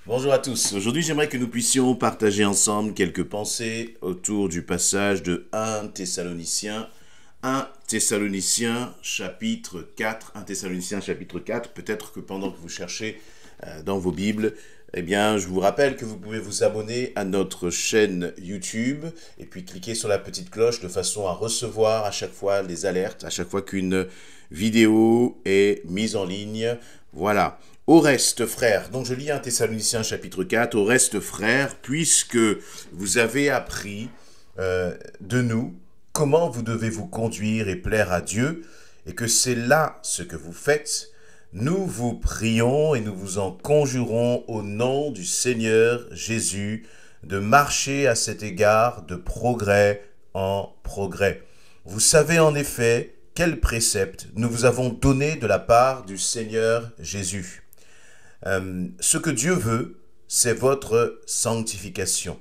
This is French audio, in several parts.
Bonjour à tous. Aujourd'hui, j'aimerais que nous puissions partager ensemble quelques pensées autour du passage de 1 Thessaloniciens. 1 Thessaloniciens chapitre 4. 1 Thessaloniciens chapitre 4. Peut-être que pendant que vous cherchez dans vos Bibles, eh bien, je vous rappelle que vous pouvez vous abonner à notre chaîne YouTube et puis cliquer sur la petite cloche de façon à recevoir à chaque fois les alertes, à chaque fois qu'une vidéo est mise en ligne. Voilà. Au reste, frères, donc je lis 1 Thessaloniciens chapitre 4, au reste, frères, puisque vous avez appris de nous comment vous devez vous conduire et plaire à Dieu, et que c'est là ce que vous faites, nous vous prions et nous vous en conjurons au nom du Seigneur Jésus de marcher à cet égard de progrès en progrès. Vous savez en effet quels préceptes nous vous avons donnés de la part du Seigneur Jésus. Ce que Dieu veut, c'est votre sanctification.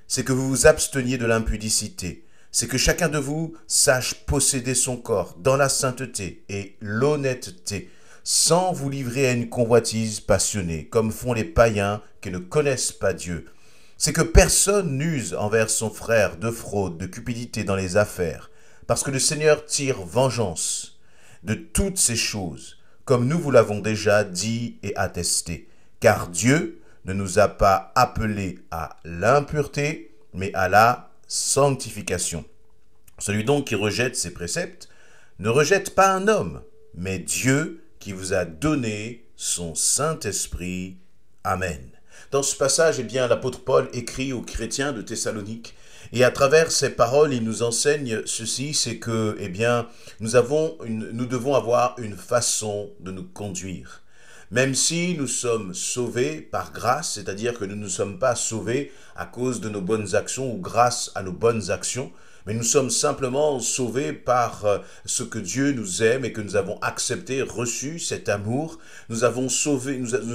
C'est que vous vous absteniez de l'impudicité. C'est que chacun de vous sache posséder son corps dans la sainteté et l'honnêteté, sans vous livrer à une convoitise passionnée, comme font les païens qui ne connaissent pas Dieu. C'est que personne n'use envers son frère de fraude, de cupidité dans les affaires, parce que le Seigneur tire vengeance de toutes ces choses, comme nous vous l'avons déjà dit et attesté. Car Dieu ne nous a pas appelés à l'impureté, mais à la sanctification. Celui donc qui rejette ces préceptes ne rejette pas un homme, mais Dieu qui vous a donné son Saint-Esprit. Amen. Dans ce passage, l'apôtre Paul écrit aux chrétiens de Thessalonique, et à travers ces paroles, il nous enseigne ceci, c'est que, nous devons avoir une façon de nous conduire. Même si nous sommes sauvés par grâce, c'est-à-dire que nous ne sommes pas sauvés à cause de nos bonnes actions ou grâce à nos bonnes actions, mais nous sommes simplement sauvés par ce que Dieu nous aime et que nous avons accepté, reçu cet amour. Nous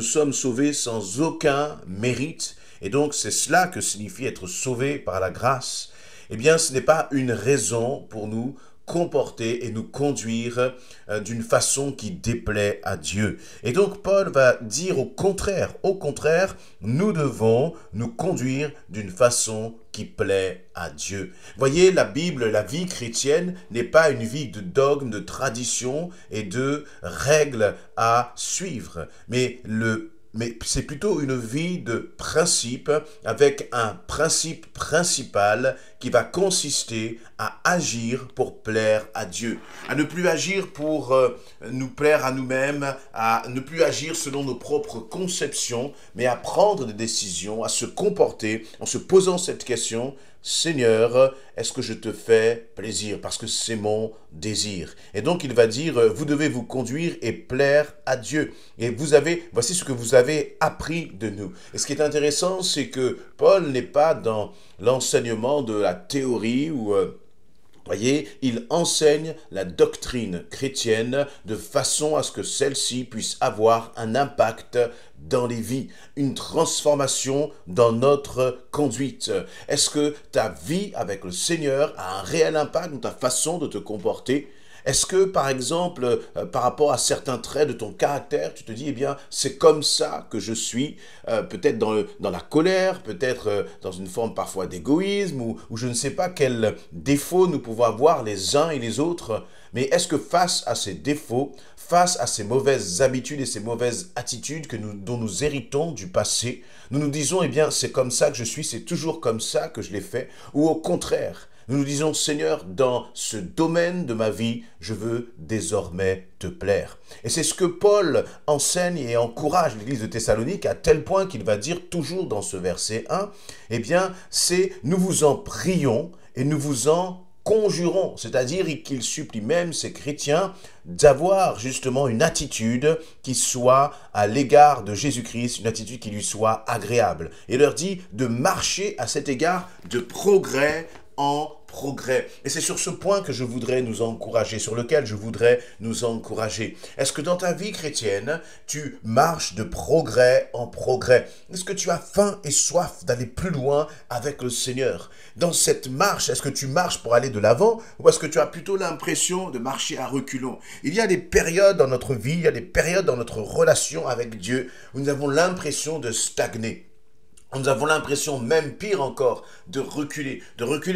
sommes sauvés sans aucun mérite. Et donc, c'est cela que signifie être sauvé par la grâce. Eh bien, ce n'est pas une raison pour nous comporter et nous conduire d'une façon qui déplaît à Dieu. Et donc, Paul va dire au contraire, nous devons nous conduire d'une façon qui plaît à Dieu. Voyez, la Bible, la vie chrétienne n'est pas une vie de dogmes, de traditions et de règles à suivre, mais c'est plutôt une vie de principe avec un principe principal qui va consister à agir pour plaire à Dieu, à ne plus agir pour nous plaire à nous-mêmes, à ne plus agir selon nos propres conceptions, mais à prendre des décisions, à se comporter en se posant cette question: Seigneur, est-ce que je te fais plaisir? Parce que c'est mon désir. Et donc il va dire, vous devez vous conduire et plaire à Dieu. Et voici ce que vous avez appris de nous. Et ce qui est intéressant, c'est que Paul n'est pas dans l'enseignement de la théorie ou voyez, il enseigne la doctrine chrétienne de façon à ce que celle-ci puisse avoir un impact dans les vies, une transformation dans notre conduite. Est-ce que ta vie avec le Seigneur a un réel impact dans ta façon de te comporter? Est-ce que, par exemple, par rapport à certains traits de ton caractère, tu te dis, c'est comme ça que je suis, peut-être dans la colère, peut-être dans une forme parfois d'égoïsme, ou je ne sais pas quels défauts nous pouvons avoir les uns et les autres, mais est-ce que face à ces défauts, face à ces mauvaises habitudes et ces mauvaises attitudes dont nous héritons du passé, nous nous disons, c'est comme ça que je suis, c'est toujours comme ça que je l'ai fait, ou au contraire, nous nous disons, Seigneur, dans ce domaine de ma vie, je veux désormais te plaire. Et c'est ce que Paul enseigne et encourage l'église de Thessalonique à tel point qu'il va dire toujours dans ce verset 1, c'est nous vous en prions et nous vous en conjurons, c'est-à-dire qu'il supplie même ces chrétiens d'avoir justement une attitude qui soit à l'égard de Jésus-Christ, une attitude qui lui soit agréable. Et leur dit de marcher à cet égard de progrès en progrès. Et c'est sur ce point que je voudrais nous encourager, sur lequel je voudrais nous encourager. Est-ce que dans ta vie chrétienne, tu marches de progrès en progrès? Est-ce que tu as faim et soif d'aller plus loin avec le Seigneur? Dans cette marche, est-ce que tu marches pour aller de l'avant ou est-ce que tu as plutôt l'impression de marcher à reculons? Il y a des périodes dans notre vie, il y a des périodes dans notre relation avec Dieu où nous avons l'impression de stagner. Nous avons l'impression, même pire encore, de reculer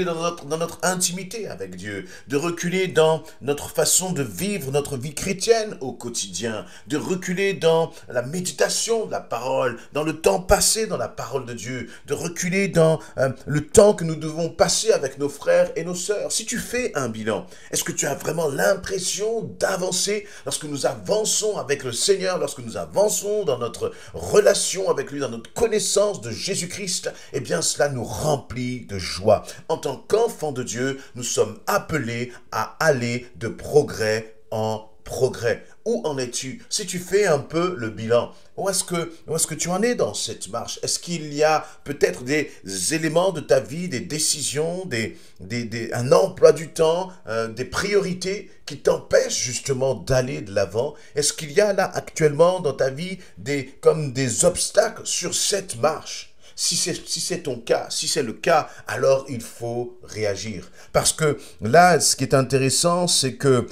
dans notre intimité avec Dieu, de reculer dans notre façon de vivre notre vie chrétienne au quotidien, de reculer dans la méditation de la parole, dans le temps passé dans la parole de Dieu, de reculer dans le temps que nous devons passer avec nos frères et nos sœurs. Si tu fais un bilan, est-ce que tu as vraiment l'impression d'avancer lorsque nous avançons avec le Seigneur, lorsque nous avançons dans notre relation avec lui, dans notre connaissance de Jésus-Christ, eh bien cela nous remplit de joie. En tant qu'enfants de Dieu, nous sommes appelés à aller de progrès en progrès. Où en es-tu? Si tu fais un peu le bilan, où est-ce que tu en es dans cette marche? Est-ce qu'il y a peut-être des éléments de ta vie, des décisions, un emploi du temps, des priorités qui t'empêchent justement d'aller de l'avant? Est-ce qu'il y a là actuellement dans ta vie comme des obstacles sur cette marche? Si c'est ton cas, si c'est le cas, alors il faut réagir. Parce que là, ce qui est intéressant, c'est que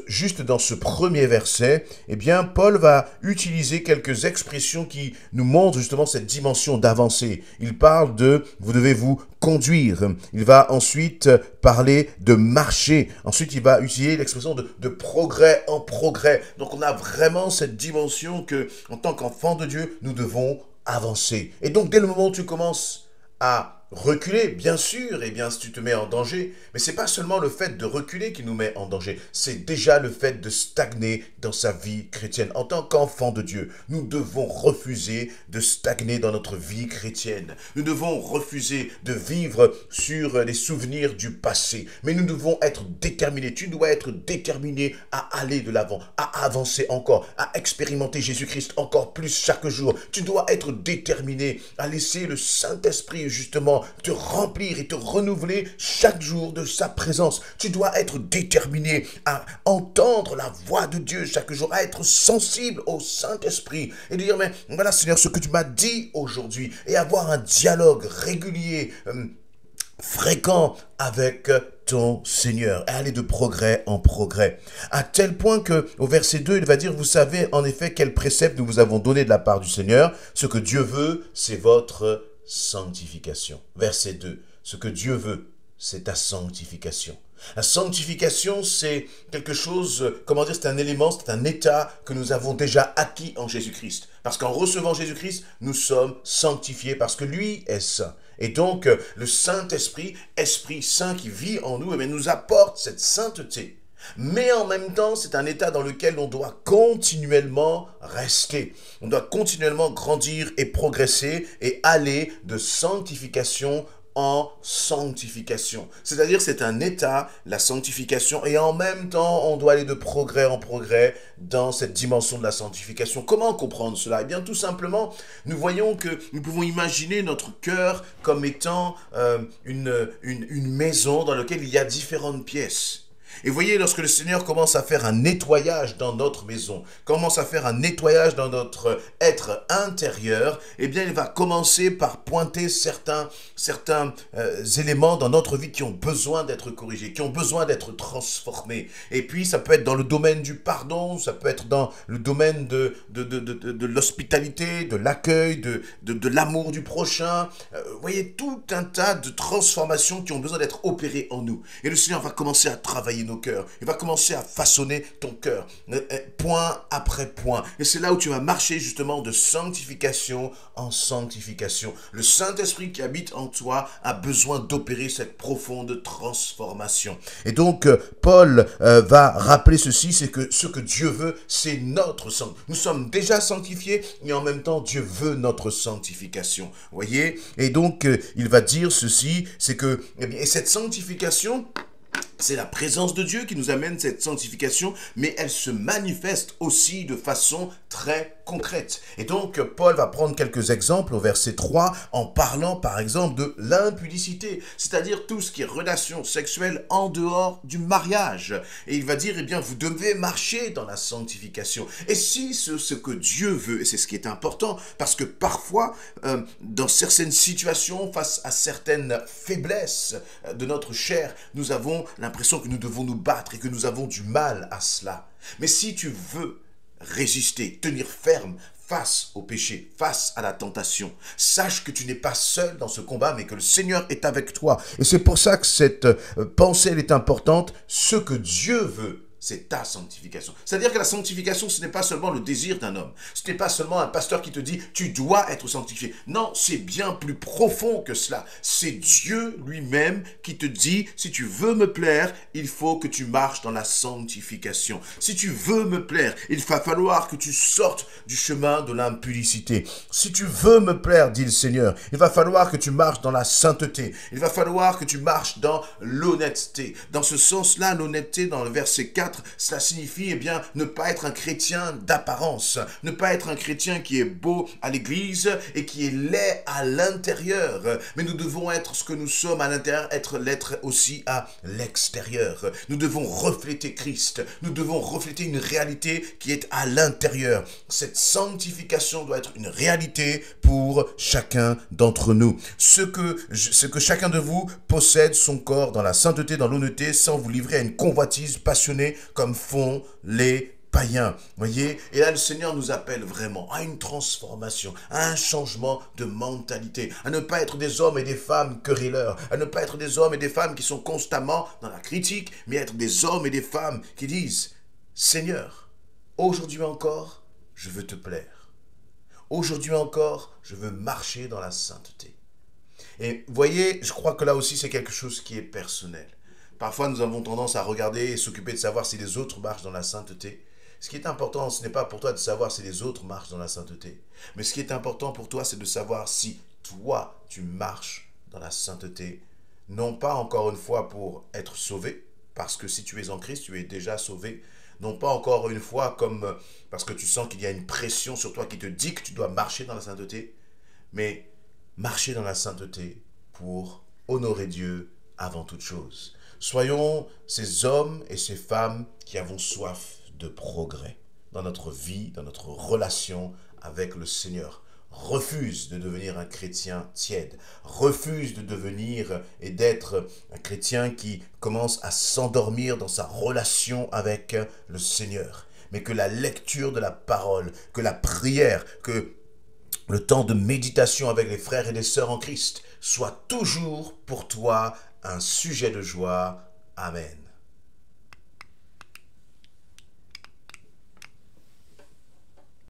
juste dans ce premier verset, eh bien, Paul va utiliser quelques expressions qui nous montrent justement cette dimension d'avancée. Il parle de « vous devez vous conduire ». Il va ensuite parler de marcher. Ensuite, il va utiliser l'expression de progrès en progrès. Donc, on a vraiment cette dimension que, en tant qu'enfant de Dieu, nous devons avancer. Et donc, dès le moment où tu commences à reculer, bien sûr, eh bien, si tu te mets en danger, mais c'est pas seulement le fait de reculer qui nous met en danger, c'est déjà le fait de stagner dans sa vie chrétienne. En tant qu'enfant de Dieu, nous devons refuser de stagner dans notre vie chrétienne. Nous devons refuser de vivre sur les souvenirs du passé, mais nous devons être déterminés. Tu dois être déterminé à aller de l'avant, à avancer encore, à expérimenter Jésus-Christ encore plus chaque jour. Tu dois être déterminé à laisser le Saint-Esprit justement te remplir et te renouveler chaque jour de sa présence. Tu dois être déterminé à entendre la voix de Dieu chaque jour, à être sensible au Saint-Esprit et dire, mais voilà Seigneur, ce que tu m'as dit aujourd'hui, et avoir un dialogue régulier, fréquent avec ton Seigneur, et aller de progrès en progrès. À tel point que au verset 2, il va dire, vous savez en effet quel précepte nous vous avons donné de la part du Seigneur. Ce que Dieu veut, c'est votre sanctification. Verset 2. Ce que Dieu veut, c'est ta sanctification. La sanctification, c'est quelque chose, comment dire, c'est un élément, c'est un état que nous avons déjà acquis en Jésus-Christ. Parce qu'en recevant Jésus-Christ, nous sommes sanctifiés parce que lui est saint. Et donc, le Saint-Esprit, Esprit Saint qui vit en nous, nous apporte cette sainteté. Mais en même temps, c'est un état dans lequel on doit continuellement rester. On doit continuellement grandir et progresser et aller de sanctification en sanctification. C'est-à-dire, c'est un état, la sanctification, et en même temps, on doit aller de progrès en progrès dans cette dimension de la sanctification. Comment comprendre cela? Eh bien, tout simplement, nous voyons que nous pouvons imaginer notre cœur comme étant une maison dans laquelle il y a différentes pièces. Et voyez, lorsque le Seigneur commence à faire un nettoyage dans notre maison, commence à faire un nettoyage dans notre être intérieur, eh bien, il va commencer par pointer certains éléments dans notre vie qui ont besoin d'être corrigés, qui ont besoin d'être transformés. Et puis, ça peut être dans le domaine du pardon, ça peut être dans le domaine de l'hospitalité, de l'accueil, de l'amour du prochain. Vous voyez, tout un tas de transformations qui ont besoin d'être opérées en nous. Et le Seigneur va commencer à travailler nos cœurs. Il va commencer à façonner ton cœur, point après point. Et c'est là où tu vas marcher justement de sanctification en sanctification. Le Saint-Esprit qui habite en toi a besoin d'opérer cette profonde transformation. Et donc, Paul va rappeler ceci, c'est que ce que Dieu veut, c'est notre sanctification. Nous sommes déjà sanctifiés, et en même temps, Dieu veut notre sanctification. Voyez? Et donc, il va dire ceci, c'est que, eh bien, et cette sanctification, C'est la présence de Dieu qui nous amène cette sanctification, mais elle se manifeste aussi de façon très concrète. Et donc, Paul va prendre quelques exemples au verset 3 en parlant par exemple de l'impudicité, c'est-à-dire tout ce qui est relation sexuelle en dehors du mariage. Et il va dire, eh bien, vous devez marcher dans la sanctification. Et si ce que Dieu veut, et c'est ce qui est important, parce que parfois, dans certaines situations, face à certaines faiblesses de notre chair, nous avons l'impression que nous devons nous battre et que nous avons du mal à cela. Mais si tu veux résister, tenir ferme face au péché, face à la tentation, sache que tu n'es pas seul dans ce combat, mais que le Seigneur est avec toi. Et c'est pour ça que cette pensée elle est importante. Ce que Dieu veut, c'est ta sanctification. C'est-à-dire que la sanctification, ce n'est pas seulement le désir d'un homme. Ce n'est pas seulement un pasteur qui te dit « tu dois être sanctifié ». Non, c'est bien plus profond que cela. C'est Dieu lui-même qui te dit « si tu veux me plaire, il faut que tu marches dans la sanctification. Si tu veux me plaire, il va falloir que tu sortes du chemin de l'impudicité. Si tu veux me plaire, dit le Seigneur, il va falloir que tu marches dans la sainteté. Il va falloir que tu marches dans l'honnêteté. » Dans ce sens-là, l'honnêteté, dans le verset 4, cela signifie eh bien, ne pas être un chrétien d'apparence, ne pas être un chrétien qui est beau à l'église et qui est laid à l'intérieur. Mais nous devons être ce que nous sommes à l'intérieur, l'être aussi à l'extérieur. Nous devons refléter Christ, nous devons refléter une réalité qui est à l'intérieur. Cette sanctification doit être une réalité pour chacun d'entre nous. Ce que chacun de vous possède son corps dans la sainteté, dans l'honnêteté, sans vous livrer à une convoitise passionnée comme font les païens. Voyez, et là le Seigneur nous appelle vraiment à une transformation, à un changement de mentalité, à ne pas être des hommes et des femmes querelleurs, à ne pas être des hommes et des femmes qui sont constamment dans la critique, mais être des hommes et des femmes qui disent « Seigneur, aujourd'hui encore, je veux te plaire. Aujourd'hui encore, je veux marcher dans la sainteté. » Et voyez, je crois que là aussi c'est quelque chose qui est personnel. Parfois, nous avons tendance à regarder et s'occuper de savoir si les autres marchent dans la sainteté. Ce qui est important, ce n'est pas pour toi de savoir si les autres marchent dans la sainteté. Mais ce qui est important pour toi, c'est de savoir si toi, tu marches dans la sainteté. Non pas, encore une fois, pour être sauvé, parce que si tu es en Christ, tu es déjà sauvé. Non pas encore une fois comme parce que tu sens qu'il y a une pression sur toi qui te dit que tu dois marcher dans la sainteté. Mais marcher dans la sainteté pour honorer Dieu avant toute chose. Soyons ces hommes et ces femmes qui avons soif de progrès dans notre vie, dans notre relation avec le Seigneur. Refuse de devenir un chrétien tiède. Refuse de devenir et d'être un chrétien qui commence à s'endormir dans sa relation avec le Seigneur. Mais que la lecture de la parole, que la prière, que le temps de méditation avec les frères et les sœurs en Christ soit toujours pour toi un sujet de joie. Amen.